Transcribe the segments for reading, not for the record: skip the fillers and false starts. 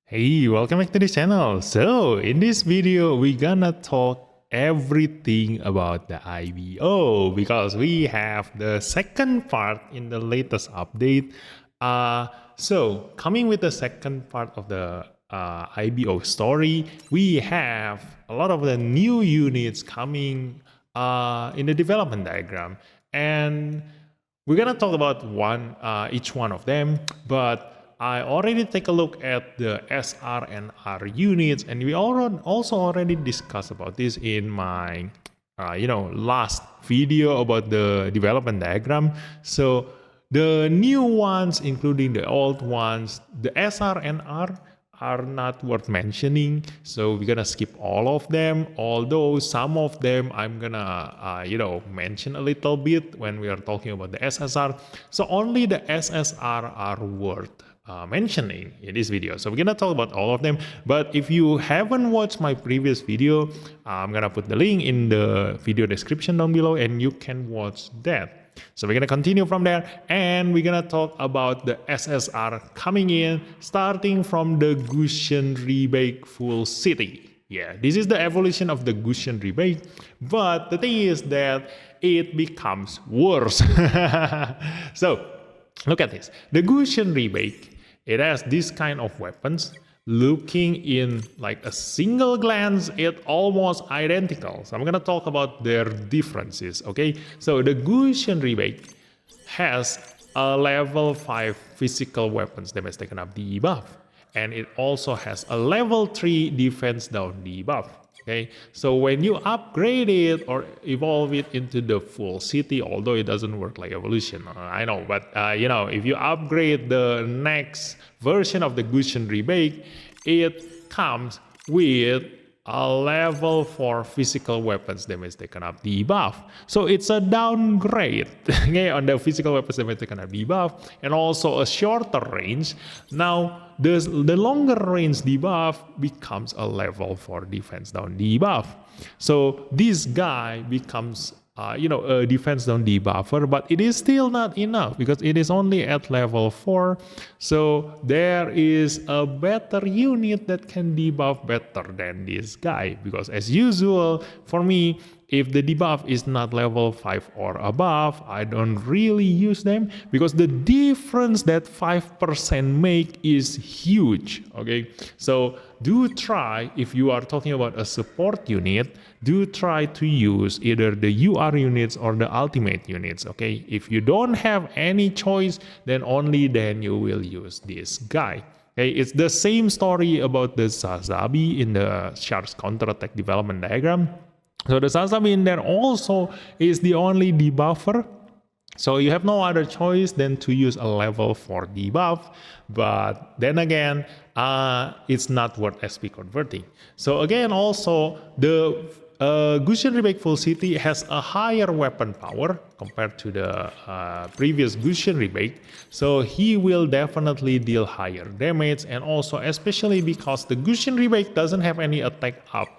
Hey, welcome back to the channel. So, in this video, we're gonna talk everything about the IBO because we have the second part in the latest update. So, coming with the second part of the IBO story, we have a lot of the new units coming in the development diagram, and we're gonna talk about each one of them, but I already take a look at the SR and R units, and we also already discussed about this in my last video about the development diagram. So the new ones, including the old ones, the SR and R are not worth mentioning, so we're gonna skip all of them, although some of them I'm gonna mention a little bit when we are talking about the SSR. So only the SSR are worth mentioning in this video. So we're gonna talk about all of them, but if you haven't watched my previous video, I'm gonna put the link in the video description down below and you can watch that. So we're gonna continue from there, and we're gonna talk about the SSR coming in, starting from the Gushen Rebake Full City. Yeah, this is the evolution of the Gushen Rebake, but the thing is that it becomes worse. So look at this. The Gushen Rebake, it has this kind of weapons. Looking in like a single glance, it almost identical. So I'm gonna talk about their differences, okay? So the Gushen Rebake has a level 5 physical weapons damage taken up debuff, and it also has a level 3 defense down debuff. Okay, so when you upgrade it or evolve it into the full city, although it doesn't work like evolution, I know, but if you upgrade the next version of the Gushen Rebake, it comes with a level 4 physical weapons damage taken up debuff. So it's a downgrade okay, on the physical weapons damage taken up debuff, and also a shorter range. Now the longer range debuff becomes a level 4 defense down debuff. So this guy becomes a defense down debuffer, but it is still not enough because it is only at level 4. So there is a better unit that can debuff better than this guy, because as usual for me, if the debuff is not level 5 or above, I don't really use them because the difference that 5% make is huge. Okay, so do try, if you are talking about a support unit, do try to use either the UR units or the ultimate units. Okay, if you don't have any choice, then only then you will use this guy. Okay, it's the same story about the Sazabi in the Shark's counterattack development diagram. So the Sazabi in there also is the only debuffer. So you have no other choice than to use a level 4 debuff, but then again, it's not worth SP converting. So again, also the Gushen Rebake Full City has a higher weapon power compared to the previous Gushen Rebake, so he will definitely deal higher damage, and also especially because the Gushen Rebake doesn't have any attack up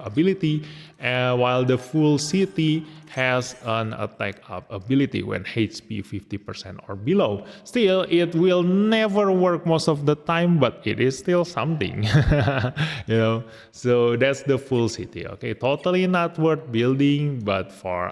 ability, while the Full City has an attack up ability when HP 50% or below. Still, it will never work most of the time, but it is still something. So that's the Full City. Okay, totally not worth building, but for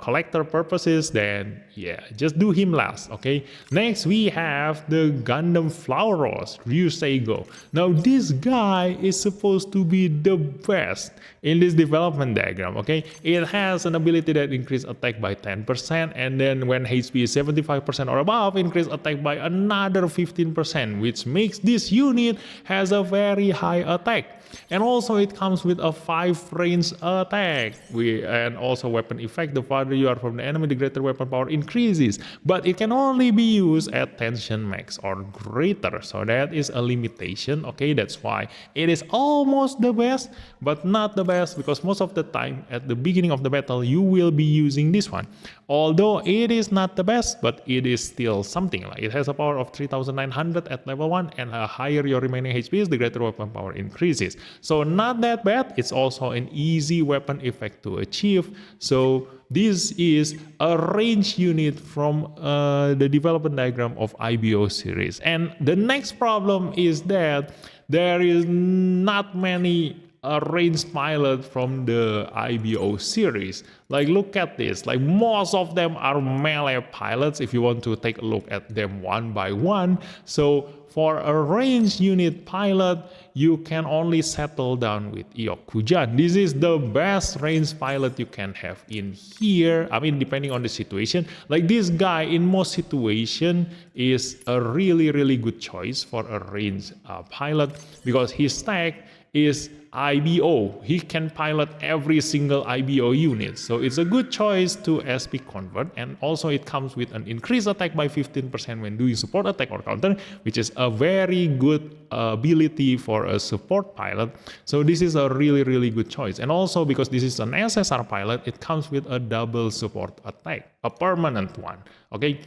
collector purposes, then yeah, just do him last. Okay, next we have the Gundam Flauros Ryuseigo. Now this guy is supposed to be the best in this development diagram. Okay, it has an ability that increases attack by 10%, and then when HP is 75% or above, increase attack by another 15%, which makes this unit has a very high attack. And also it comes with a 5 range attack, and also weapon effect. The farther you are from the enemy, the greater weapon power increases, but it can only be used at tension max or greater, so that is a limitation. Okay, that's why it is almost the best, but not the best, because most of the time at the beginning of the battle you will be using this one. Although it is not the best, but it is still something. Like it has a power of 3900 at level 1, and the higher your remaining HP is, the greater weapon power increases. So not that bad. It's also an easy weapon effect to achieve. So this is a range unit from the development diagram of IBO series. And the next problem is that there is not many ranged pilot from the IBO series. Like look at this, like most of them are melee pilots if you want to take a look at them one by one. So for a ranged unit pilot, you can only settle down with Iokujan. This is the best ranged pilot you can have in here. I mean, depending on the situation. Like this guy in most situation is a really good choice for a ranged pilot because his tag is IBO. He can pilot every single IBO unit. So it's a good choice to SP convert, and also it comes with an increased attack by 15% when doing support attack or counter, which is a very good ability for a support pilot. So this is a really good choice. And also because this is an SSR pilot, it comes with a double support attack, a permanent one. Okay.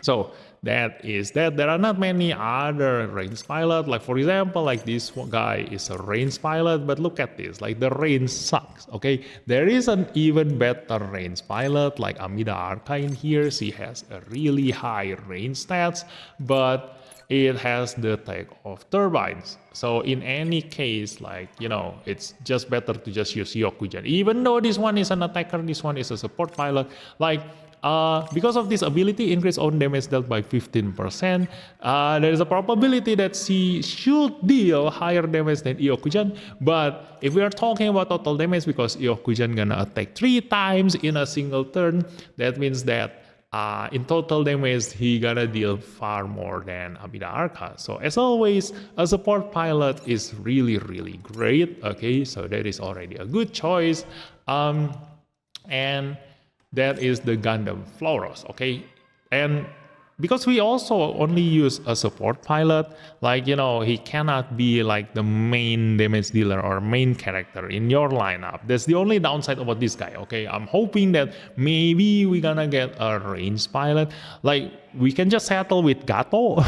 So that is that. There are not many other ranged pilot. Like for example, like this guy is a ranged pilot, but look at this. Like the range sucks. Okay, there is an even better ranged pilot like Amida Arca in here. She has a really high range stats, but it has the tag of turbines. So in any case, like, you know, it's just better to just use Yokujan. Even though this one is an attacker, this one is a support pilot. Like, because of this ability, increase own damage dealt by 15%, there is a probability that she should deal higher damage than Iokujan. But if we are talking about total damage, because Iokujan gonna attack 3 times in a single turn, that means that in total damage, he gonna deal far more than Amida Arca. So as always, a support pilot is really great. Okay, so that is already a good choice. And that is the Gundam Floros, okay? And because we also only use a support pilot, like, you know, he cannot be like the main damage dealer or main character in your lineup. That's the only downside about this guy, okay? I'm hoping that maybe we're gonna get a ranged pilot. Like, we can just settle with Gato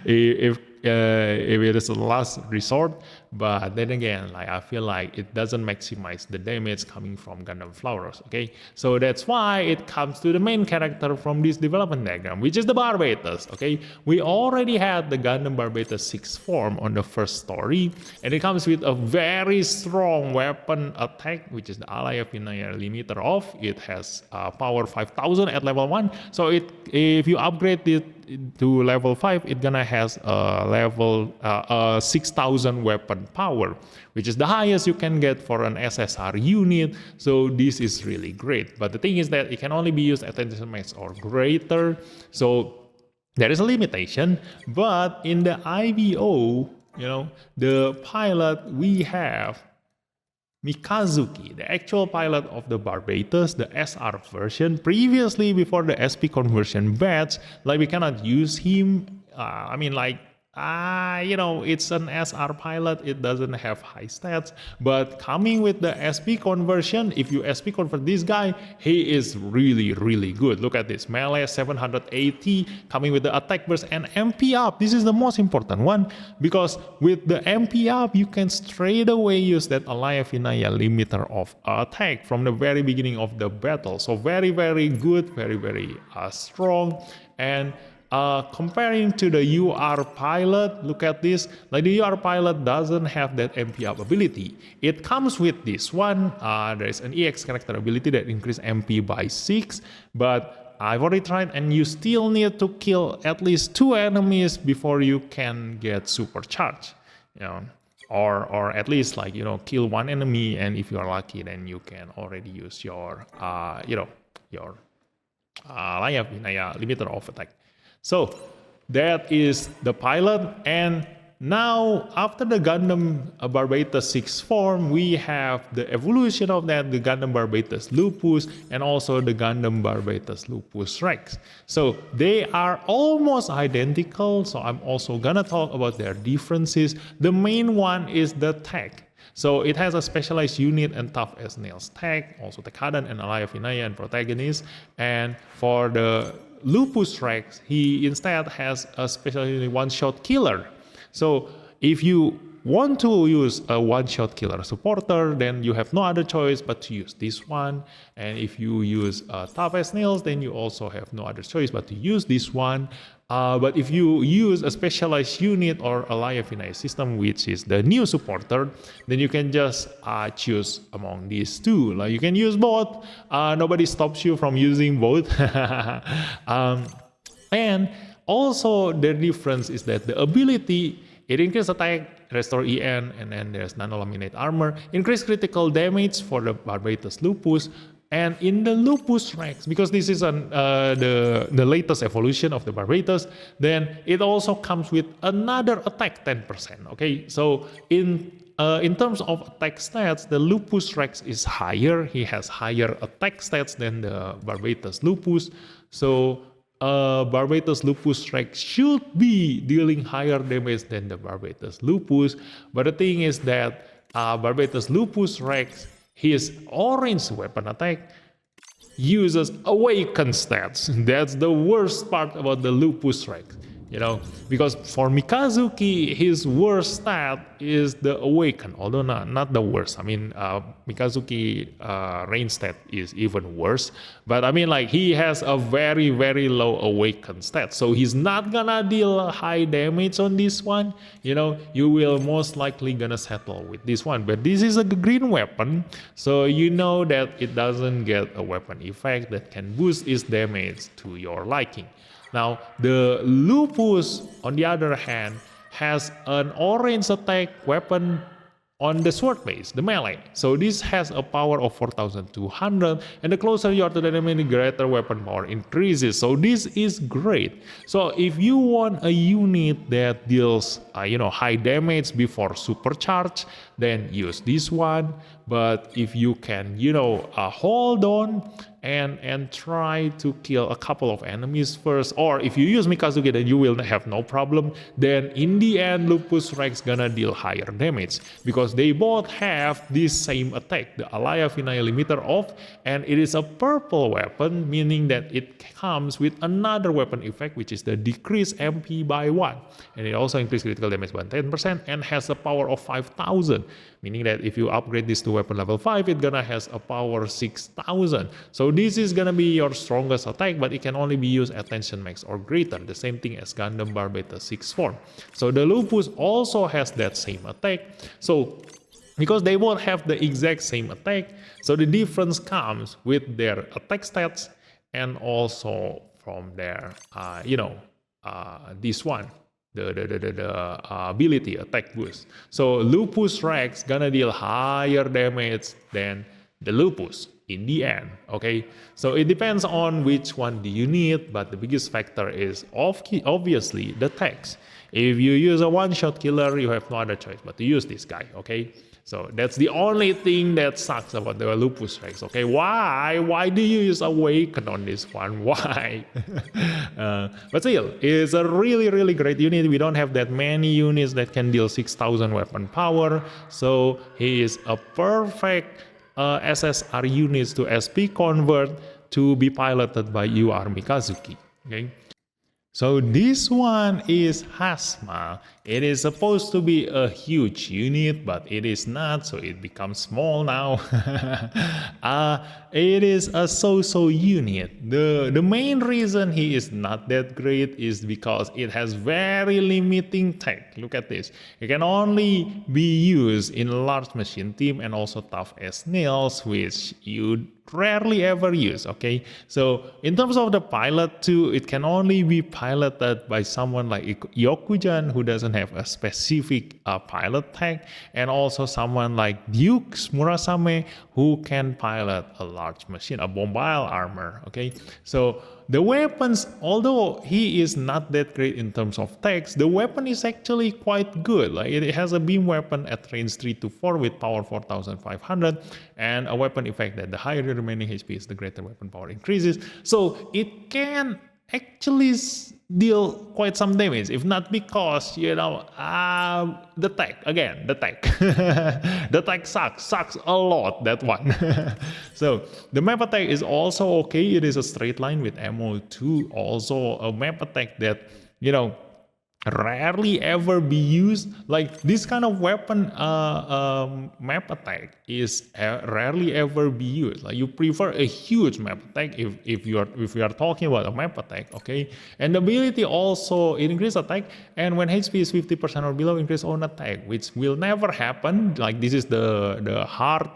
if it is a last resort. But then again, like, I feel like it doesn't maximize the damage coming from Gundam Floros, okay? So that's why it comes to the main character from this development diagram, which is the Barbatos, okay? We already had the Gundam Barbatos 6th form on the first story, and it comes with a very strong weapon attack, which is the Alaya Vinaya limiter off. It has power 5000 at level 1, so if you upgrade it to level 5, it's gonna has a level 6000 weapon power, which is the highest you can get for an SSR unit. So this is really great, but the thing is that it can only be used at 10 max or greater, so there is a limitation. But in the IBO, you know, the pilot we have Mikazuki, the actual pilot of the Barbatos, the SR version. Previously, before the SP conversion batch, like, we cannot use him. You know, it's an SR pilot, it doesn't have high stats, but coming with the SP conversion, if you SP convert this guy, he is really good. Look at this, melee 780, coming with the attack burst and MP up. This is the most important one, because with the MP up, you can straight away use that Alaya Vinaya limiter of attack from the very beginning of the battle. So very good, very strong. And comparing to the UR pilot, look at this. Like, the UR pilot doesn't have that MP up ability. It comes with this one. There is an EX character ability that increases MP by 6, but I've already tried, and you still need to kill at least 2 enemies before you can get supercharged. You know, or at least, like, you know, kill 1 enemy, and if you are lucky, then you can already use your your Alaya Vinaya limiter of attack. So that is the pilot, and now, after the Gundam Barbatus 6 form, we have the evolution of that, the Gundam Barbatus Lupus, and also the Gundam Barbatus Lupus Rex. So they are almost identical, so I'm also gonna talk about their differences. The main one is the tech. So it has a specialized unit and tough as nails tech, also Tekadan and Alaya Vinaya and protagonist. And for the Lupus Rex, he instead has a special unit one-shot killer. So if you want to use a one-shot killer supporter, then you have no other choice but to use this one. And if you use tough as nails, then you also have no other choice but to use this one. But if you use a specialized unit or a Vinaya system, which is the new supporter, then you can just choose among these two. Like you can use both. Nobody stops you from using both. And also the difference is that the ability, it increases attack, restore EN, and then there's non-laminate armor, increase critical damage for the Barbatus Lupus. And in the Lupus Rex, because this is the latest evolution of the Barbatus, then it also comes with another attack 10%. Okay, so in terms of attack stats, the Lupus Rex is higher. He has higher attack stats than the Barbatus Lupus. So Barbatus Lupus Rex should be dealing higher damage than the Barbatus Lupus. But the thing is that Barbatus Lupus Rex, his orange weapon attack uses awaken stats. That's the worst part about the Lupus Rex, you know, because for Mikazuki, his worst stat is the awaken, although not the worst. I mean, Mikazuki range stat is even worse, but I mean, like, he has a very, very low awaken stat, so he's not gonna deal high damage on this one. You know, you will most likely gonna settle with this one, but this is a green weapon, so you know that it doesn't get a weapon effect that can boost its damage to your liking. Now, the Lupus, on the other hand, has an orange attack weapon on the sword base, the melee. So this has a power of 4200, and the closer you are to the enemy, the greater weapon power increases. So this is great. So if you want a unit that deals high damage before supercharge, then use this one. But if you can hold on and try to kill a couple of enemies first, or if you use Mikazuki, then you will have no problem. Then in the end, Lupus Rex gonna deal higher damage because they both have this same attack, the Alaya Vinaya limiter off, and it is a purple weapon, meaning that it comes with another weapon effect, which is the decrease MP by 1, and it also increases critical damage by 10% and has a power of 5000, meaning that if you upgrade this to weapon level 5, it gonna has a power 6000. So this is gonna be your strongest attack, but it can only be used at tension max or greater, the same thing as Gundam Barbatus 6 form. So the Lupus also has that same attack. So because they both have the exact same attack, so the difference comes with their attack stats and also from their this one, the ability attack boost. So Lupus Rex gonna deal higher damage than the Lupus in the end. Okay, so it depends on which one do you need, but the biggest factor is obviously the text. If you use a one-shot killer, you have no other choice but to use this guy. Okay, so that's the only thing that sucks about the Lupus Rex. Okay, why do you use Awaken on this one? Why? But still, it's a really, really great unit. We don't have that many units that can deal 6000 weapon power, so he is a perfect SSR units to SP convert to be piloted by UR Mikazuki. Okay. So this one is Hasma. It is supposed to be a huge unit, but it is not, so it becomes small now. It is a so-so unit. The main reason he is not that great is because it has very limiting tech. Look at this. It can only be used in large machine team and also tough as nails, which you rarely ever use. Okay, so in terms of the pilot too, it can only be piloted by someone like Yokujan, who doesn't have a specific pilot tech, and also someone like Duke Murasame, who can pilot a large machine, a bombile armor. Okay, so the weapons, although he is not that great in terms of text, the weapon is actually quite good. Like it has a beam weapon at range 3 to 4 with power 4500 and a weapon effect that the higher the remaining HP is, the greater weapon power increases. So it can actually deal quite some damage, if not because, the tech, again, the tech. The tech sucks a lot, that one. So the map attack is also okay. It is a straight line with ammo 2, also a map attack that, rarely ever be used. Like this kind of weapon map attack is rarely ever be used. Like you prefer a huge map attack if you are talking about a map attack, okay? And the ability also increase attack, and when HP is 50% or below, increase own attack, which will never happen. Like this is the hard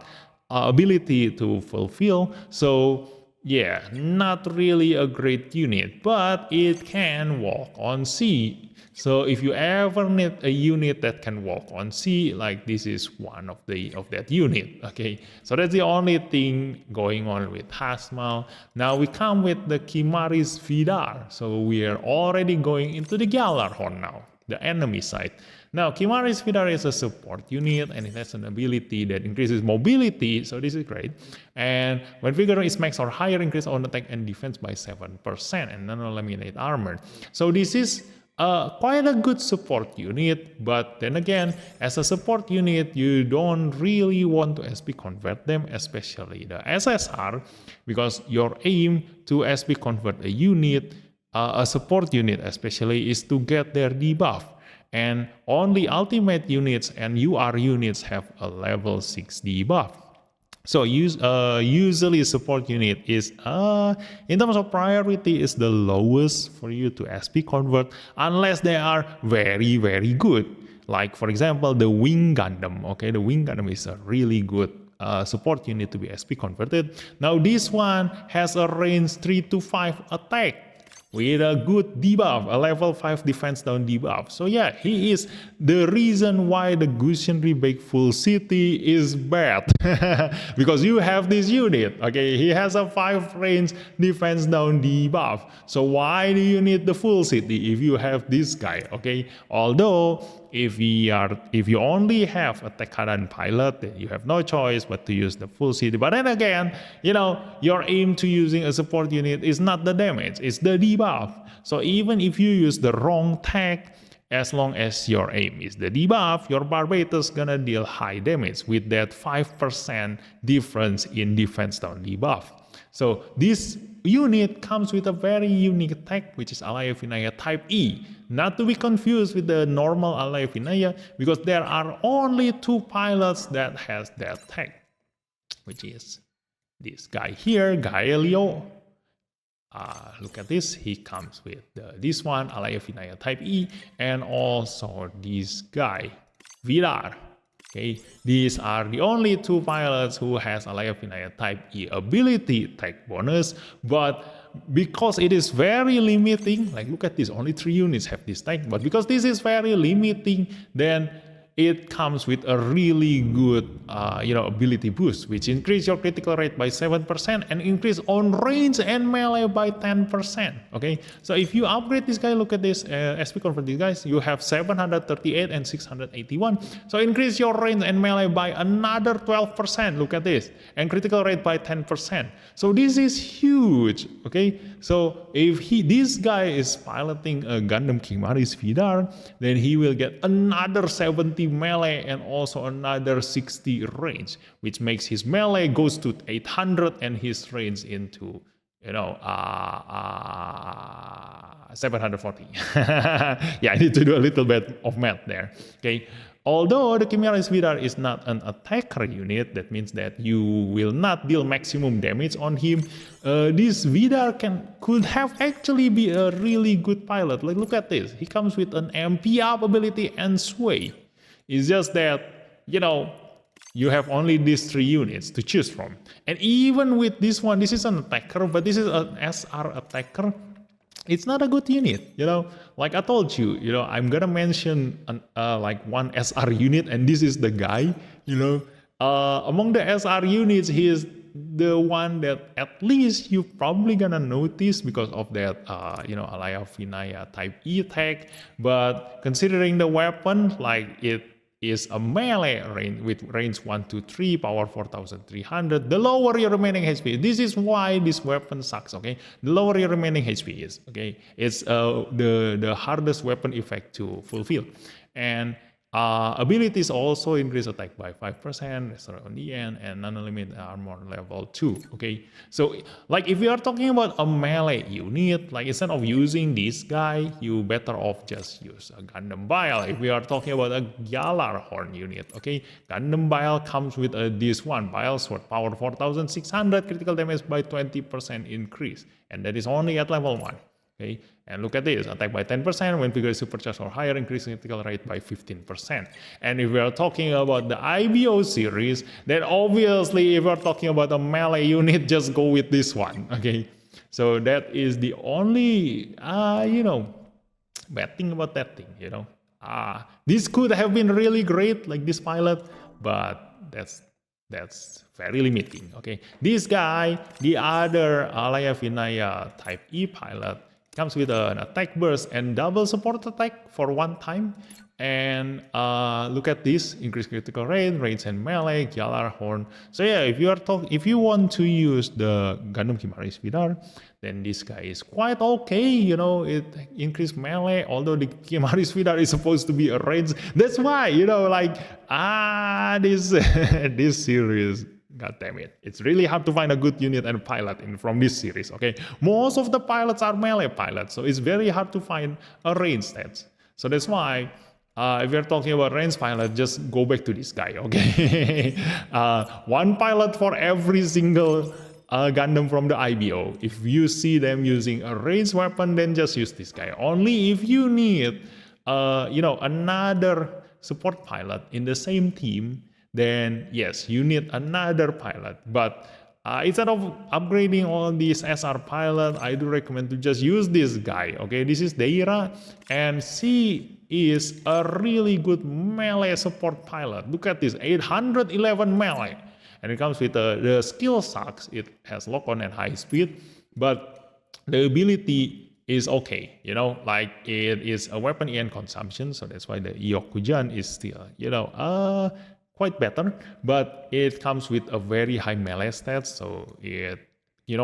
ability to fulfill. So yeah, not really a great unit, but it can walk on sea. So if you ever need a unit that can walk on sea, like this is one of that unit. Okay, so that's the only thing going on with Hasmal. Now we come with the Kimari's Vidar. So we are already going into the Gjallarhorn now, the enemy side. Now, Kimari's Vidar is a support unit and it has an ability that increases mobility, so this is great. And when vigor is max or higher, increase on attack and defense by 7% and non-eliminate armor. So this is quite a good support unit, but then again, as a support unit, you don't really want to SP convert them, especially the SSR, because your aim to SP convert a unit, a support unit especially, is to get their debuff. And only ultimate units and UR units have a level 6 debuff. So usually support unit is, in terms of priority, is the lowest for you to SP convert, unless they are very, very good. Like for example, the Wing Gundam. Okay, the Wing Gundam is a really good support unit to be SP converted. Now this one has a range 3 to 5 attack with a good debuff, a level 5 defense down debuff. So yeah, he is the reason why the Gusion Rebake Full City is bad. Because you have this unit, okay? He has a 5 range defense down debuff. So why do you need the Full City if you have this guy, okay? Although, if you only have a Tekadan pilot, then you have no choice but to use the Full City. But then again, your aim to using a support unit is not the damage, it's the debuff. So even if you use the wrong tech, as long as your aim is the debuff, your Barbatos gonna deal high damage with that 5% difference in defense down debuff. So this unit comes with a very unique tech, which is Alaya Vinaya Type E. Not to be confused with the normal Alaya Vinaya, because there are only 2 pilots that has that tech, which is this guy here, Gaelio. Look at this, he comes with this one, Alaya Vinaya Type E, and also this guy, Vidar. Okay, these are the only 2 pilots who has Alaya Vinaya Type E ability tech bonus, but because it is very limiting, like look at this, only 3 units have this tech, but because this is very limiting, then it comes with a really good ability boost, which increase your critical rate by 7% and increase on range and melee by 10%. Okay, so if you upgrade this guy, look at this, SP convert these guys, you have 738 and 681. So increase your range and melee by another 12%. Look at this, and critical rate by 10%. So this is huge. Okay, so if this guy is piloting a Gundam Kimari's Vidar, then he will get another 70 melee and also another 60 range, which makes his melee goes to 800 and his range into 740. Yeah, I need to do a little bit of math there. Okay, although the Kimari's Vidar is not an attacker unit, that means that you will not deal maximum damage on him. This Vidar could have actually be a really good pilot. Like look at this, he comes with an MP up ability and sway. It's just that, you have only these 3 units to choose from. And even with this one, this is an attacker, but this is an SR attacker. It's not a good unit, Like I told you, I'm gonna mention like one SR unit, and this is the guy, Among the SR units, he is the one that at least you probably gonna notice because of that, Alaya Vinaya Type E tag. But considering the weapon, like it is a melee range with range 1 to 3, power 4300. The lower your remaining HP, this is why this weapon sucks. Okay, the lower your remaining HP is, okay, it's the hardest weapon effect to fulfill. And abilities also increase attack by 5%, restore on the end, and non-limit armor level 2. Okay, so like if we are talking about a melee unit, like instead of using this guy, you better off just use a Gundam Bile. If we are talking about a Galar Horn unit, okay, Gundam Bile comes with this one, Bile Sword, power 4600, critical damage by 20% increase, and that is only at level 1. Okay, and look at this, attack by 10% when figure is supercharged or higher, increasing critical rate by 15%. And if we are talking about the IBO series, then obviously if we are talking about a melee unit, just go with this one. Okay, so that is the only, bad thing about that thing, This could have been really great, like this pilot, but that's very limiting. Okay, this guy, the other Alaya Vinaya Type E pilot, comes with an attack burst and double support attack for one time. And look at this, increased critical rate, range and melee, Galar Horn. So yeah, if you want to use the Gundam Kimari Vidar, then this guy is quite okay. It increased melee, although the Kimari Vidar is supposed to be a range. That's why, this this series, god damn it, it's really hard to find a good unit and pilot from this series. Okay, most of the pilots are melee pilots, so it's very hard to find a range stats. So that's why if you're talking about range pilot, just go back to this guy. Okay, one pilot for every single Gundam from the IBO. If you see them using a ranged weapon, then just use this guy. Only if you need another support pilot in the same team, then yes, you need another pilot. But instead of upgrading all these SR pilot, I do recommend to just use this guy. Okay, this is Deira, and she is a really good melee support pilot. Look at this, 811 melee. And it comes with the skill sucks. It has lock-on and high speed, but the ability is okay, like it is a weapon EN consumption, so that's why the Iokujan is still, quite better, but it comes with a very high melee stats, so it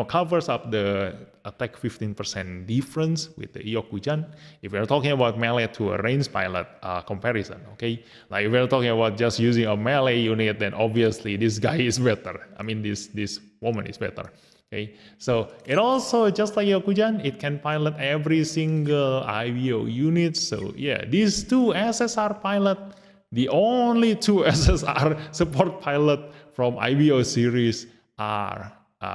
covers up the attack 15% difference with the Iokujan. If we're talking about melee to a ranged pilot comparison, okay, like if we're talking about just using a melee unit, then obviously this guy is better. I mean, this woman is better. Okay, so it also, just like Iokujan, it can pilot every single IBO unit. So yeah, these two SSR pilot, the only two SSR support pilot from IBO series are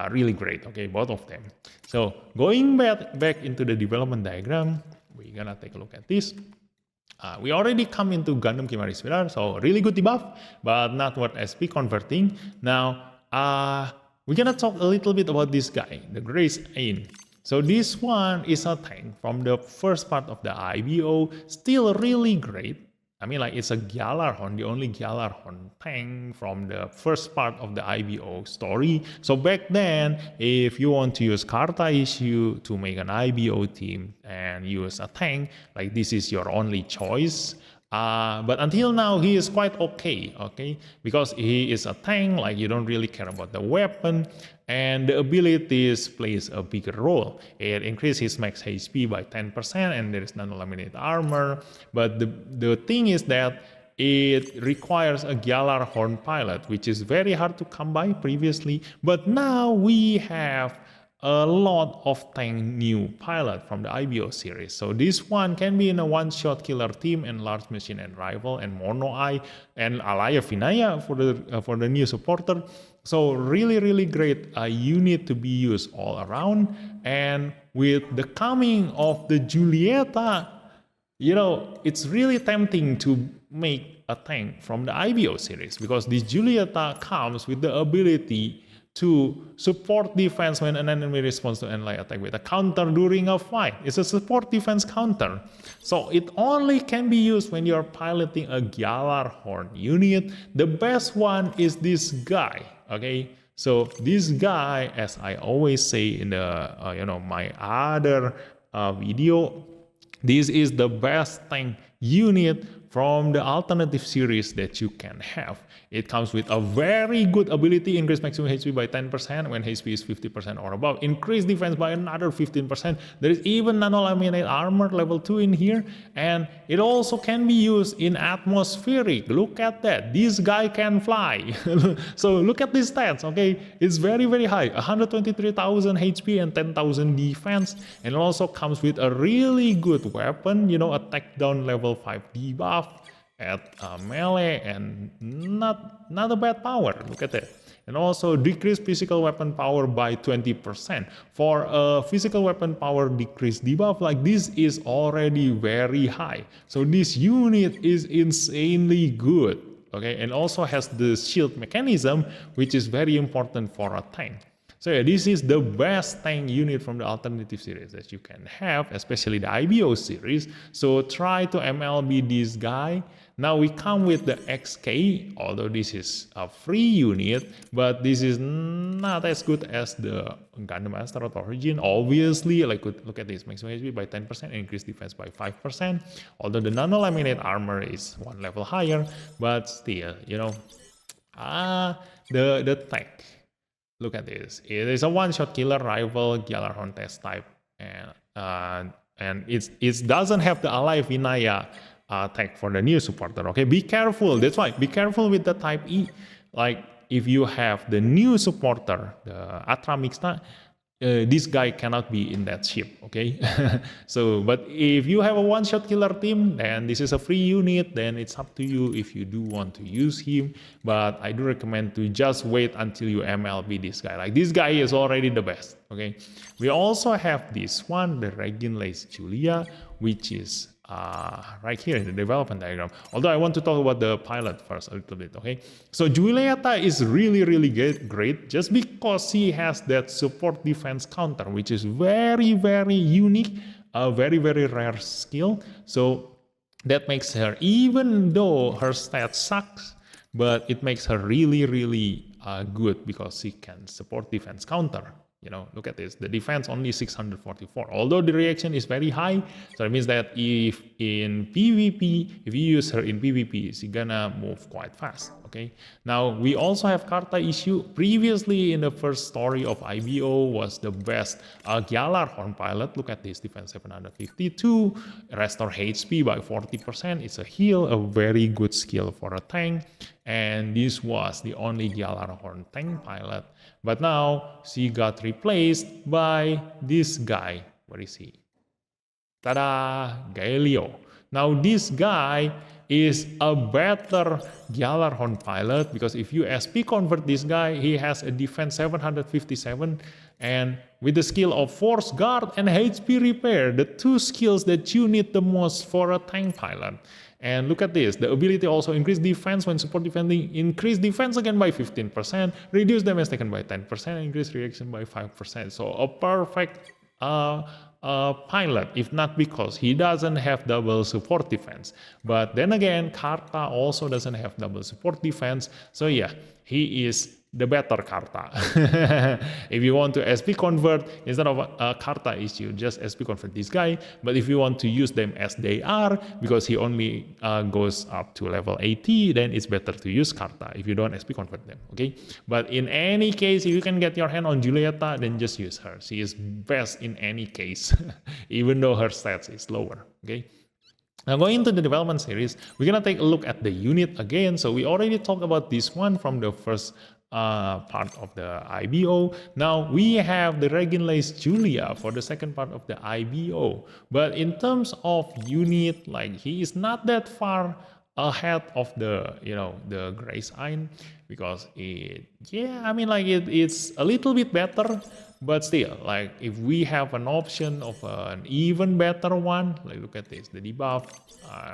really great. Okay, both of them. So going back into the development diagram, we're gonna take a look at this. We already come into Gundam Kimari Spiral, so really good debuff, but not worth SP converting. Now, we're gonna talk a little bit about this guy, the Grace Ain. So this one is a tank from the first part of the IBO, still really great. I mean, like, it's a Gjallarhorn, the only Gjallarhorn tank from the first part of the IBO story. So back then, if you want to use Karta issue to make an IBO team and use a tank, like, this is your only choice. But until now, he is quite okay, because he is a tank, like, you don't really care about the weapon, and the abilities plays a bigger role. It increases his max HP by 10%, and there is non-laminate armor, but the thing is that it requires a Gjallarhorn pilot, which is very hard to come by previously, but now we have a lot of tank new pilot from the IBO series. So this one can be in a one-shot killer team and large machine and rival and mono eye and Alaya Vinaya for the new supporter. So really great unit to be used all around. And with the coming of the Julieta, it's really tempting to make a tank from the IBO series, because this Julieta comes with the ability to support defense when an enemy responds to ally attack with a counter during a fight. It's a support defense counter. So it only can be used when you're piloting a Gjallarhorn unit. The best one is this guy, okay? So this guy, as I always say in the my other video, this is the best tank unit from the alternative series that you can have. It comes with a very good ability, increase maximum HP by 10% when HP is 50% or above, increase defense by another 15%. There is even nano-laminate armor level 2 in here, and it also can be used in atmospheric. Look at that, this guy can fly. So look at these stats, okay? It's very, very high, 123,000 HP and 10,000 defense, and it also comes with a really good weapon, attack down level 5 debuff at melee, and not a bad power. Look at that. And also decrease physical weapon power by 20%. For a physical weapon power decrease debuff like this is already very high. So this unit is insanely good. Okay, and also has the shield mechanism, which is very important for a tank. So yeah, this is the best tank unit from the alternative series that you can have, especially the IBO series. So try to MLB this guy. Now we come with the XK, although this is a free unit, but this is not as good as the Gundam Master of Origin. Obviously, like look at this, maximum HP by 10%, increase defense by 5%. Although the nano-laminate armor is one level higher, but still, the tech. Look at this. It is a one-shot killer rival Gjallarhorn test type, and it doesn't have the Alive Vinaya tag for the new supporter. Okay, be careful. That's why be careful with the Type E. Like if you have the new supporter, the Atra Mixta, this guy cannot be in that ship, okay? So, but if you have a one-shot killer team, then this is a free unit, then it's up to you if you do want to use him, but I do recommend to just wait until you MLB this guy. Like, this guy is already the best, okay? We also have this one, the Reginlace Julia, which is right here in the development diagram. Although I want to talk about the pilot first a little bit, okay? So Julieta is really, really great just because she has that support defense counter, which is very, very unique, a very, very rare skill. So that makes her, even though her stats sucks, but it makes her really, really good because she can support defense counter. Look at this. The defense only 644. Although the reaction is very high, so it means that if in PvP, if you use her in PvP, she's gonna move quite fast. Okay. Now we also have Karta issue. Previously in the first story of IBO was the best Gjallarhorn pilot. Look at this, defense 752, restore HP by 40%. It's a heal, a very good skill for a tank. And this was the only Gjallarhorn tank pilot. But now she got replaced by this guy. Where is he? Tada! Gaelio. Now this guy is a better Gjallarhorn pilot because if you SP convert this guy, he has a defense 757 and with the skill of Force Guard and HP Repair, the two skills that you need the most for a tank pilot. And look at this, the ability also increase defense when support defending, increase defense again by 15%, reduce damage taken by 10%, increase reaction by 5%. So a perfect pilot, if not because he doesn't have double support defense. But then again, Karta also doesn't have double support defense. So yeah, he is the better Karta. If you want to SP convert, instead of a Karta issue, just SP convert this guy. But if you want to use them as they are, because he only goes up to level 80, then it's better to use Karta if you don't SP convert them, okay? But in any case, if you can get your hand on Julieta, then just use her. She is best in any case, even though her stats is lower, okay? Now going into the development series, we're gonna take a look at the unit again. So we already talked about this one from the first part of the IBO. Now we have the Reginlace Julia for the second part of the IBO. But in terms of unit, like he is not that far ahead of the the Grace Ein because it's a little bit better. But still, like if we have an option of an even better one, like look at this, the debuff,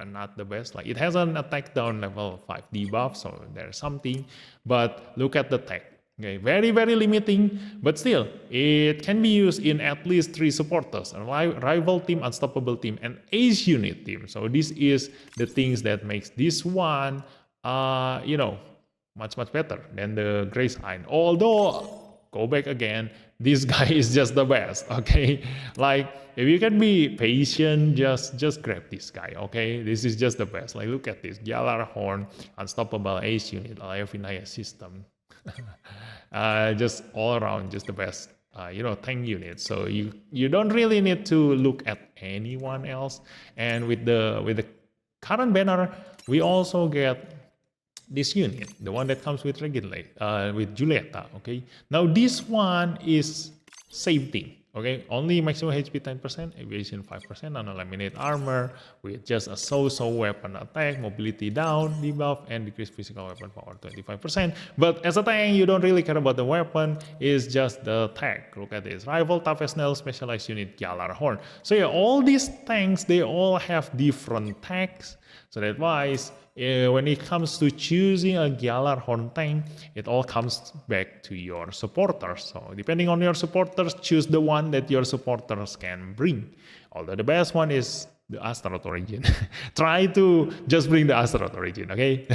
not the best. Like it has an attack down level 5 debuff, so there's something. But look at the tech. Okay, very, very limiting, but still, it can be used in at least 3 supporters, a rival team, unstoppable team, and ace unit team. So this is the things that makes this one, much better than the gray sign. Although, go back again, this guy is just the best, okay? Like, if you can be patient, just grab this guy, okay? This is just the best. Like, look at this, Gjallarhorn, Unstoppable Ace Unit, Aliofinaya System. Just all around, just the best, tank unit. So you don't really need to look at anyone else. And with the current banner, we also get this unit, the one that comes with with Julieta. Okay, now this one is same thing. Okay, only maximum HP 10%, evasion 5%, non-eliminate armor with just a so-so weapon attack, mobility down, debuff, and decreased physical weapon power 25%. But as a tank, you don't really care about the weapon, it's just the tag. Look at this, rival toughest nail specialized unit Gjallarhorn. So yeah, all these tanks, they all have different tags. So that's why when it comes to choosing a Gjallarhorn tank, it all comes back to your supporters. So depending on your supporters, choose the one that your supporters can bring. Although the best one is the Astaroth Origin. Try to just bring the Astaroth Origin, okay?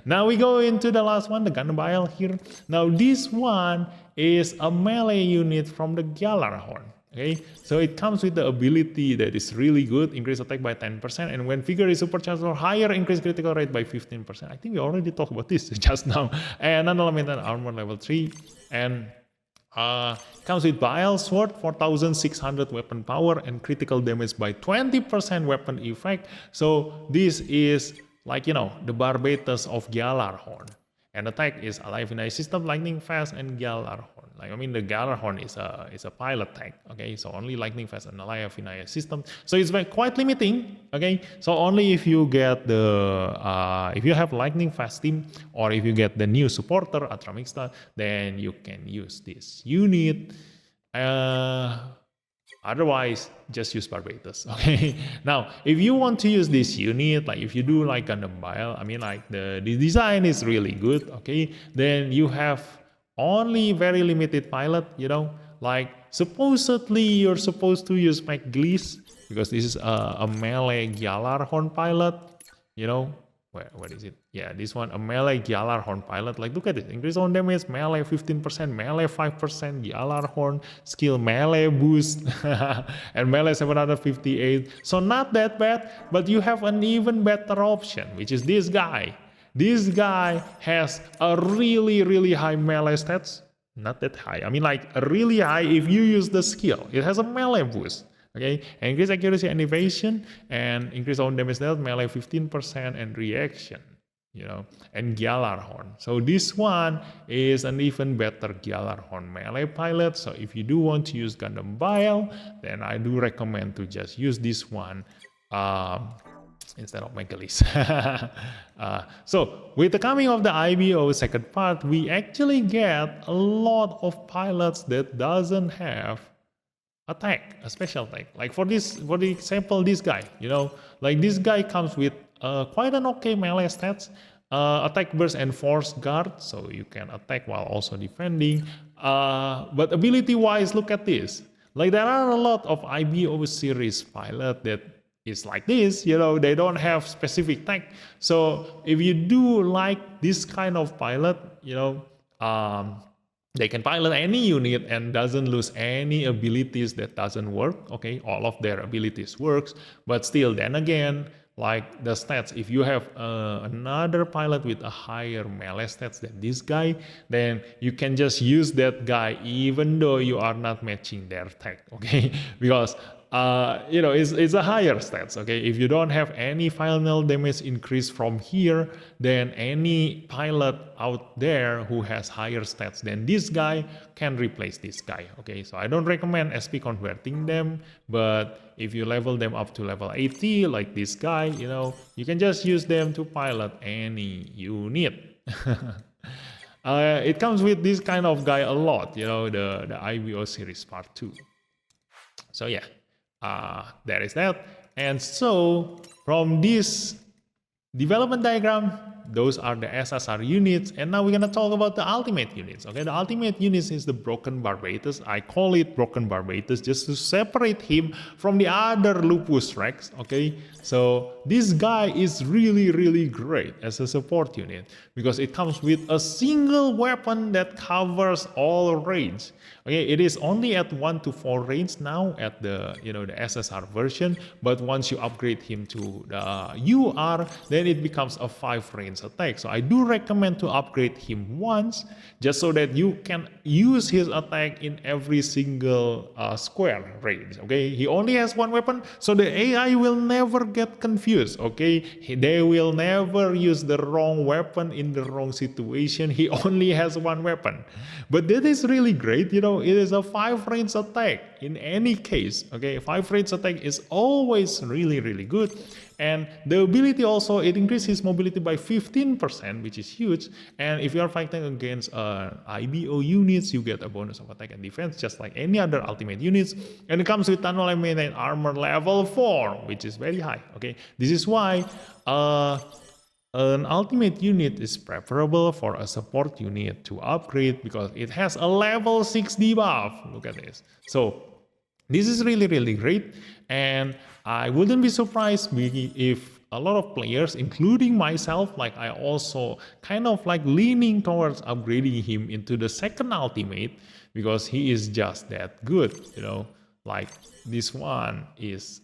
Now we go into the last one, the Gundam Bile here. Now this one is a melee unit from the Gjallarhorn. Okay, so it comes with the ability that is really good, increase attack by 10%, and when figure is supercharged or higher, increase critical rate by 15%. I think we already talked about this just now. And non-elemental armor level 3, and comes with Bile Sword, 4600 weapon power, and critical damage by 20% weapon effect. So this is like, the Barbatus of Gjallarhorn. And attack is Aliofinaya System, Lightning Fast, and Gjallarhorn. The Gjallarhorn is a pilot tank, okay? So only Lightning Fast and Aliofinaya System. So it's quite limiting, okay? So only if you get if you have Lightning Fast team, or if you get the new supporter, Atra Mixta, then you can use this unit. Otherwise, just use Barbatus, okay? Now, if you want to use this unit, like if you do like Gundam Bile, the design is really good, okay? Then you have only very limited pilot, like supposedly you're supposed to use McGlees, because this is a melee Gjallarhorn pilot, Where is it? Yeah, this one, a melee Gjallarhorn pilot. Like, look at it. Increase on damage, melee 15%, melee 5%, Gjallarhorn, skill melee boost, and melee 758. So not that bad, but you have an even better option, which is this guy. This guy has a really high melee stats. Not that high. Really high if you use the skill. It has a melee boost. Okay, increase accuracy and evasion, and increase on damage dealt, melee 15%, and reaction, and Gjallarhorn. So this one is an even better Gjallarhorn melee pilot. So if you do want to use Gundam Bile, then I do recommend to just use this one instead of Megalis. So with the coming of the IBO second part, we actually get a lot of pilots that doesn't have attack, a special attack. Like for the example, this guy, like this guy comes with quite an okay melee stats, attack burst and force guard, so you can attack while also defending. But ability wise, look at this. Like there are a lot of IBO series pilot that is like this, they don't have specific tech. So if you do like this kind of pilot, they can pilot any unit and doesn't lose any abilities that doesn't work, okay? All of their abilities works, but still, then again, like the stats, if you have another pilot with a higher melee stats than this guy, then you can just use that guy even though you are not matching their tech, okay? Because it's a higher stats, okay? If you don't have any final damage increase from here, then any pilot out there who has higher stats than this guy can replace this guy, okay? So I don't recommend SP converting them, but if you level them up to level 80, like this guy, you can just use them to pilot any unit. It comes with this kind of guy a lot, the IBO series part 2. So yeah. There is that. And so from this development diagram, those are the SSR units, and now we're gonna talk about the ultimate units. Okay, the ultimate units is the Broken Barbatus. I call it Broken Barbatus just to separate him from the other Lupus Rex. Okay, so this guy is really great as a support unit because it comes with a single weapon that covers all range. Okay, it is only at 1 to 4 range now at the the SSR version, but once you upgrade him to the UR, then it becomes a 5 range attack. So I do recommend to upgrade him once, just so that you can use his attack in every single square range. Okay, he only has one weapon, so the AI will never get confused. Okay, they will never use the wrong weapon in the wrong situation. He only has one weapon, but that is really great. It is a 5 range attack in any case. Okay, 5 range attack is always really good. And the ability also, it increases his mobility by 15%, which is huge. And if you are fighting against IBO units, you get a bonus of attack and defense, just like any other ultimate units. And it comes with unlimited armor level 4, which is very high. Okay, this is why an ultimate unit is preferable for a support unit to upgrade because it has a level 6 debuff. Look at this. So this is really great, and I wouldn't be surprised if a lot of players, including myself, like I also kind of like leaning towards upgrading him into the second ultimate because he is just that good, like this one is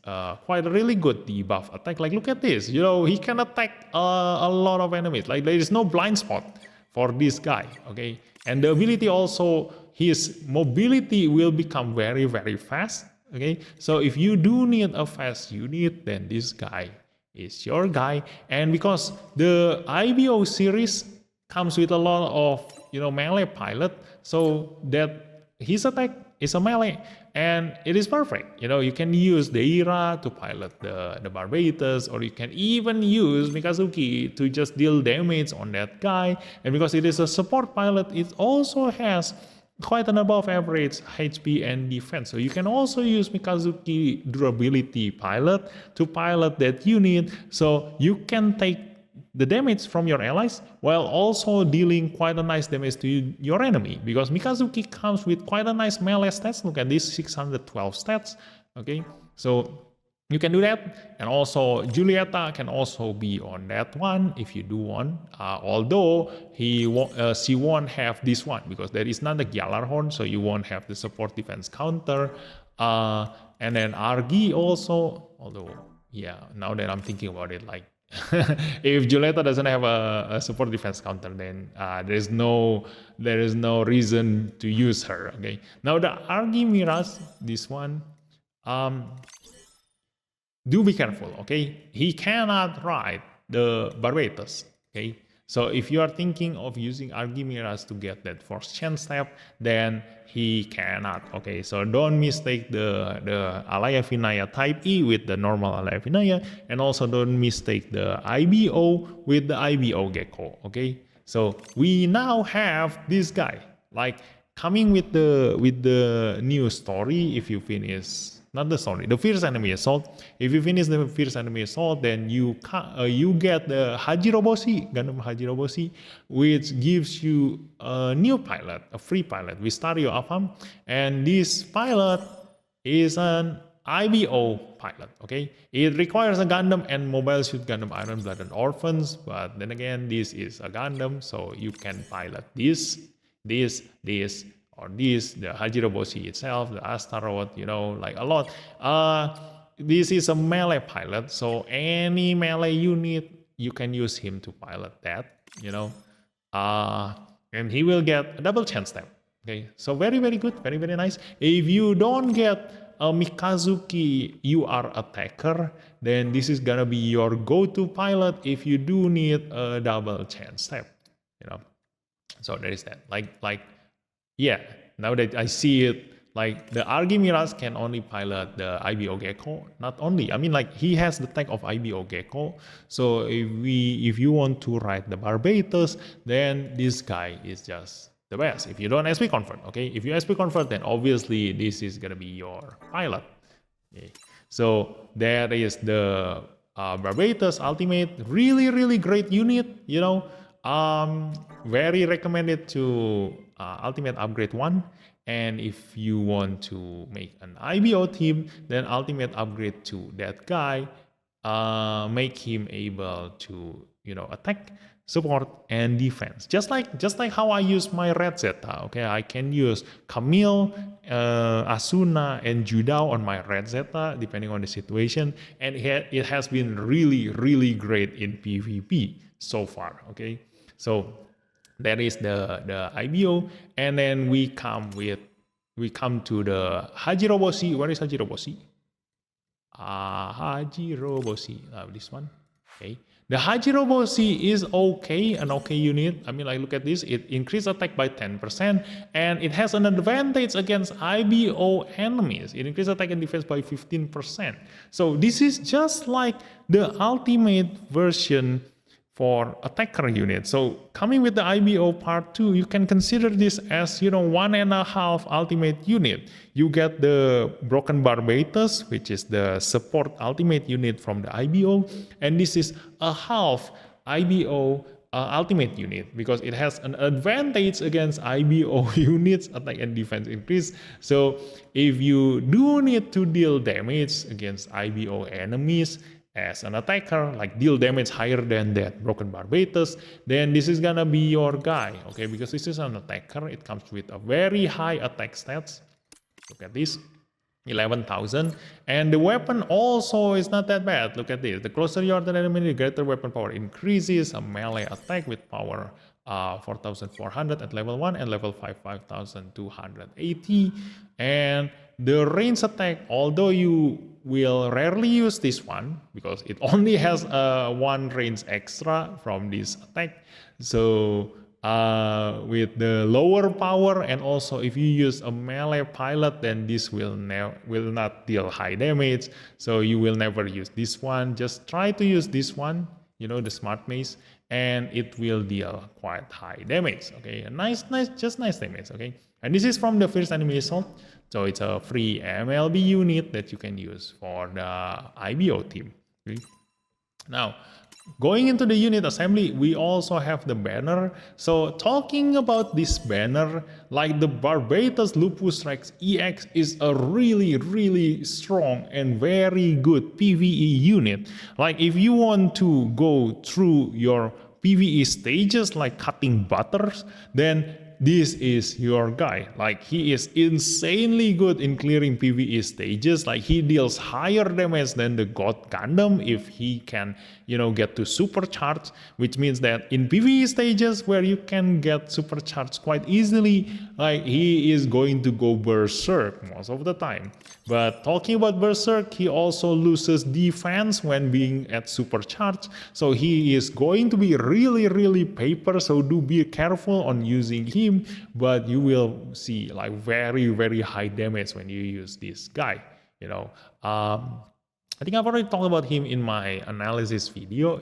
quite a really good debuff attack. Like look at this, he can attack a lot of enemies. Like there is no blind spot for this guy. Okay, and the ability also, his mobility will become very fast. Okay, so if you do need a fast unit, then this guy is your guy. And because the IBO series comes with a lot of melee pilot, so that his attack is a melee, and it is perfect. You can use the Ira to pilot the Barbatus, or you can even use Mikazuki to just deal damage on that guy. And because it is a support pilot, it also has quite an above average HP and defense. So you can also use Mikazuki durability pilot to pilot that unit, so you can take the damage from your allies while also dealing quite a nice damage to your enemy, because Mikazuki comes with quite a nice melee stats. Look at this, 612 stats. Okay, so you can do that. And also Julieta can also be on that one if you do want, although she won't have this one because there is not a Gjallarhorn, so you won't have the support defense counter. And then Argi also, although yeah, now that I'm thinking about it, like if Julieta doesn't have a support defense counter, then there is no reason to use her. Okay, now the Argi Miraz, this one, do be careful. Okay, he cannot ride the Barbatus. Okay, so if you are thinking of using Argi Miraz to get that force chain step, then he cannot. Okay, so don't mistake the Alaya Vinaya type E with the normal Alaya Vinaya, and also don't mistake the IBO with the IBO Gecko. Okay, so we now have this guy like coming with the new story. If you finish, not the story, the Fierce Enemy Assault. If you finish the Fierce Enemy Assault, then you get the Hajiroboshi, Gundam Hajiroboshi, which gives you a new pilot, a free pilot, Vistario Afam. And this pilot is an IBO pilot. Okay, it requires a Gundam and Mobile Suit Gundam Iron Blooded Orphans, but then again, this is a Gundam, so you can pilot this, or this, the Hajiroboshi itself, the Astaroth, like a lot. This is a melee pilot, so any melee unit, you can use him to pilot that, and he will get a double chance step. Okay, so very good, very nice. If you don't get a Mikazuki UR attacker, then this is gonna be your go-to pilot if you do need a double chance step, So there is that. Like. Yeah, now that I see it, like the Argi Miraz can only pilot the IBO Gecko. Not only, I mean, like he has the tech of IBO Gecko. So if you want to ride the Barbatus, then this guy is just the best. If you don't SP convert, okay? If you SP convert, then obviously this is gonna be your pilot. Okay. So there is the Barbatos Ultimate, really great unit, very recommended to Ultimate Upgrade 1. And if you want to make an IBO team, then Ultimate Upgrade to that guy, make him able to, attack, support, and defense. Just like how I use my Red Zeta. Okay, I can use Camille, Asuna, and Judao on my Red Zeta depending on the situation, and it has been really great in PvP so far. Okay, so that is the IBO, and then we come to the Hajiroboshi. Where is Hajiroboshi? Hajiroboshi. This one. Okay. The Hajiroboshi is okay, an okay unit. I mean, like, look at this. It increased attack by 10%, and it has an advantage against IBO enemies. It increased attack and defense by 15%. So this is just like the ultimate version for attacker unit. So coming with the IBO part 2, you can consider this as, 1.5 ultimate unit. You get the Broken Barbatos, which is the support ultimate unit from the IBO, and this is a half IBO ultimate unit because it has an advantage against IBO units, attack and defense increase. So if you do need to deal damage against IBO enemies as an attacker, like deal damage higher than that Broken Barbatos, then this is gonna be your guy, okay? Because this is an attacker, it comes with a very high attack stats. Look at this, 11,000, and the weapon also is not that bad. Look at this, the closer you are to the enemy, the greater weapon power increases, a melee attack with power 4,400 at level 1 and level 5 5,280, and the range attack, although you will rarely use this one because it only has one range extra from this attack. So with the lower power, and also if you use a melee pilot, then this will not deal high damage. So you will never use this one. Just try to use this one, the Smart Mace, and it will deal quite high damage. Okay, nice damage. Okay, and this is from the first enemy assault. So it's a free MLB unit that you can use for the IBO team. Okay? Now, going into the unit assembly, we also have the banner. So talking about this banner, like the Barbatos Lupus Rex EX is a really strong and very good PvE unit. Like if you want to go through your PvE stages like cutting butters, then this is your guy. Like he is insanely good in clearing PvE stages. Like he deals higher damage than the God Gundam if he can, get to supercharge, which means that in PvE stages where you can get supercharged quite easily, like he is going to go berserk most of the time. But talking about berserk, he also loses defense when being at supercharge. So he is going to be really paper. So do be careful on using him. But you will see like very high damage when you use this guy. I think I've already talked about him in my analysis video,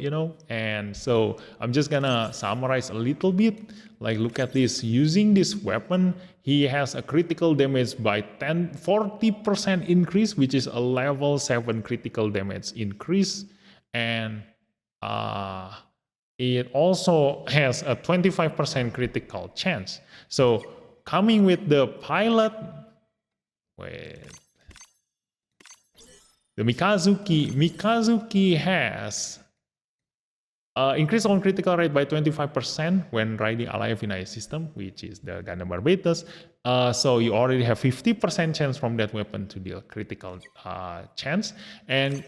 and so I'm just gonna summarize a little bit. Like, look at this. Using this weapon, he has a critical damage by 40% increase, which is a level 7 critical damage increase, and it also has a 25% critical chance. So coming with the pilot, the Mikazuki has increase on critical rate by 25% when riding Alliance Vinaya system, which is the Gundam Barbatos. So you already have 50% chance from that weapon to deal critical chance. And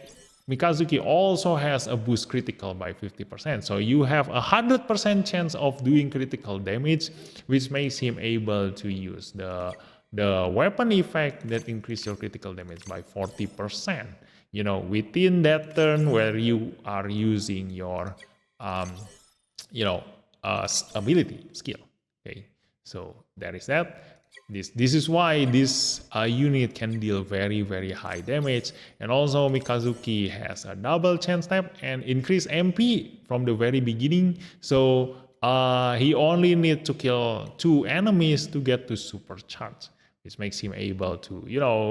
Mikazuki also has a boost critical by 50%. So you have 100% chance of doing critical damage, which makes him able to use the weapon effect that increase your critical damage by 40%. Within that turn where you are using your ability skill. Okay, so there is that. This is why this unit can deal very high damage, and also Mikazuki has a double chance tap and increase MP from the very beginning. So he only needs to kill 2 enemies to get to supercharge, which makes him able to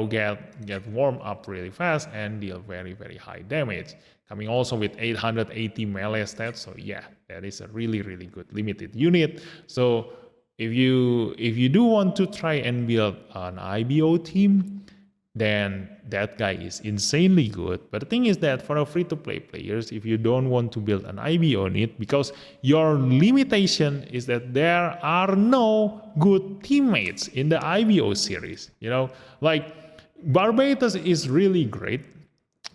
get warm up really fast and deal very high damage. coming also with 880 melee stats. So yeah, that is a really good limited unit. So if you do want to try and build an IBO team, then that guy is insanely good. But the thing is that for a free-to-play players, if you don't want to build an IBO unit, because your limitation is that there are no good teammates in the IBO series, like Barbatos is really great,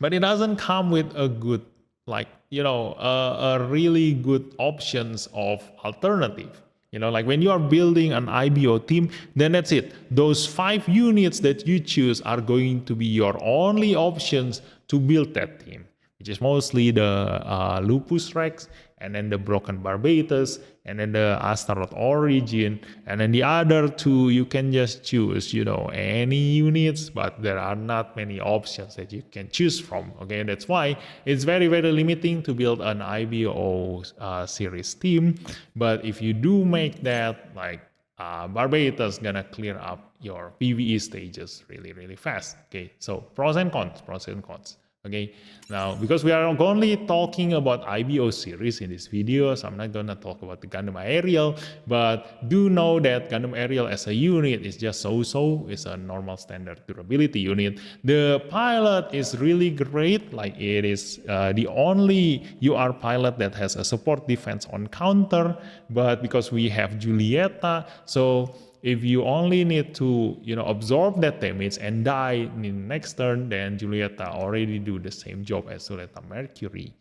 but it doesn't come with a good, a really good options of alternative. Like when you are building an IBO team, then that's it. Those 5 units that you choose are going to be your only options to build that team, which is mostly the Lupus Rex, and then the Broken Barbatus, and then the Astaroth Origin, and then the other 2 you can just choose, any units, but there are not many options that you can choose from. Okay, that's why it's very limiting to build an IBO series team. But if you do make that, like Barbatus gonna clear up your PvE stages really fast. Okay, so pros and cons. Okay, now because we are only talking about IBO series in this video, so I'm not gonna talk about the Gundam Aerial, but do know that Gundam Aerial as a unit is just so-so. It's a normal standard durability unit. The pilot is really great, like it is the only UR pilot that has a support defense on counter, but because we have Julieta, so if you only need to, absorb that damage and die in the next turn, then Julieta already do the same job as Julieta Mercury.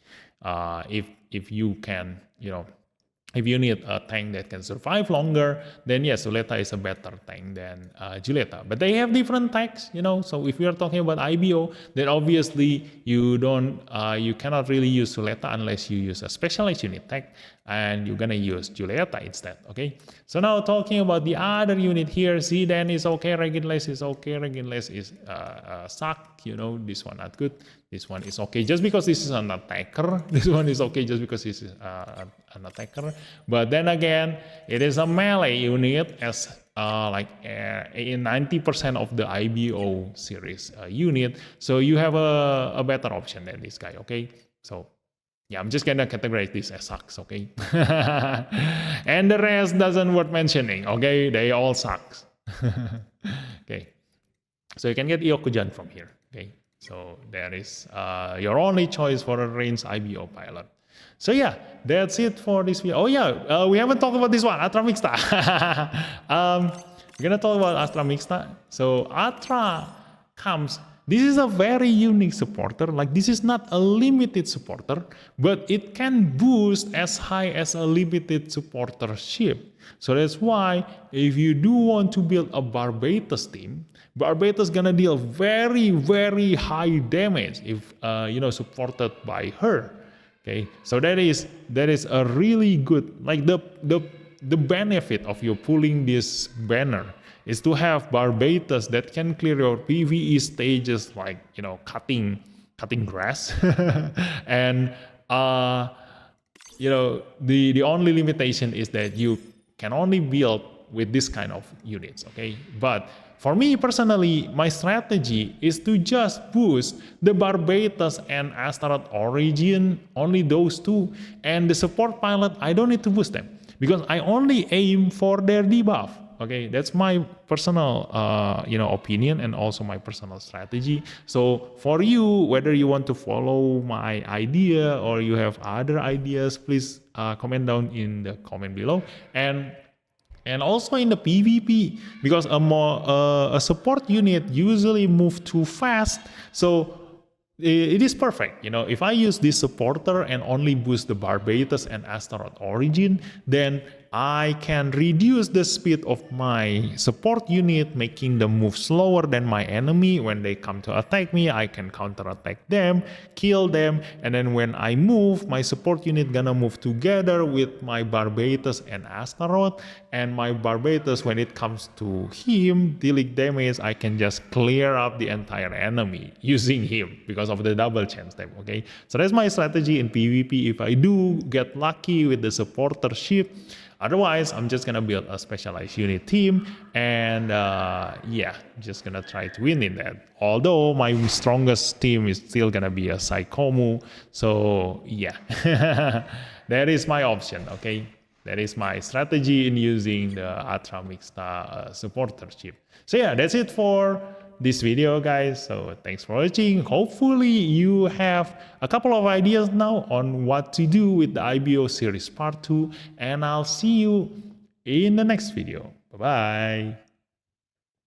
If you can, if you need a tank that can survive longer, then yes, Julieta is a better tank than Julieta. But they have different tanks, So if we are talking about IBO, then obviously you cannot really use Julieta unless you use a specialized unit tank, and you're gonna use Julieta instead. Okay. So now talking about the other unit here, Zidane is okay, Reginless is okay, Reginless is suck. This one not good. This one is okay just because this is an attacker. This one is okay just because this is an attacker. But then again, it is a melee unit as in 90% of the IBO series unit. So you have a better option than this guy. Okay, so yeah, I'm just gonna categorize this as sucks. Okay, and the rest doesn't worth mentioning. Okay, they all sucks. Okay, so you can get Iokujan from here. Okay. So there is your only choice for a ranged IBO pilot. So yeah, that's it for this video. Oh yeah, we haven't talked about this one, Atra Mixta. We're gonna talk about Astra Mixta. So Atra comes. This is a very unique supporter. Like this is not a limited supporter, but it can boost as high as a limited supporter ship. So that's why if you do want to build a Barbatos team, Barbatos gonna deal very high damage if supported by her. Okay, so that is a really good, like the benefit of you pulling this banner is to have Barbatos that can clear your PvE stages, like cutting grass, and the only limitation is that you can only build with this kind of units. Okay, but for me personally, my strategy is to just boost the Barbatos and Astaroth Origin, only those 2, and the support pilot, I don't need to boost them because I only aim for their debuff. Okay, that's my personal opinion and also my personal strategy. So for you, whether you want to follow my idea or you have other ideas, please comment down in the comment below. And also in the PvP, because a support unit usually move too fast, so it is perfect. If I use this supporter and only boost the Barbatos and Astaroth Origin, then I can reduce the speed of my support unit, making them move slower than my enemy. When they come to attack me, I can counterattack them, kill them, and then when I move, my support unit gonna move together with my Barbatos and Astaroth, and my Barbatos, when it comes to him dealing damage, I can just clear up the entire enemy using him because of the double chance type. Okay, so that's my strategy in PvP. If I do get lucky with the supporter ship, Otherwise, I'm just gonna build a specialized unit team, and yeah, just gonna try to win in that. Although my strongest team is still gonna be a Psychomu, so yeah, that is my option. Okay, that is my strategy in using the Ultra Mixta supporter chip. So yeah, that's it for this video, guys. So thanks for watching. Hopefully you have a couple of ideas now on what to do with the IBO series part 2, and I'll see you in the next video. Bye bye.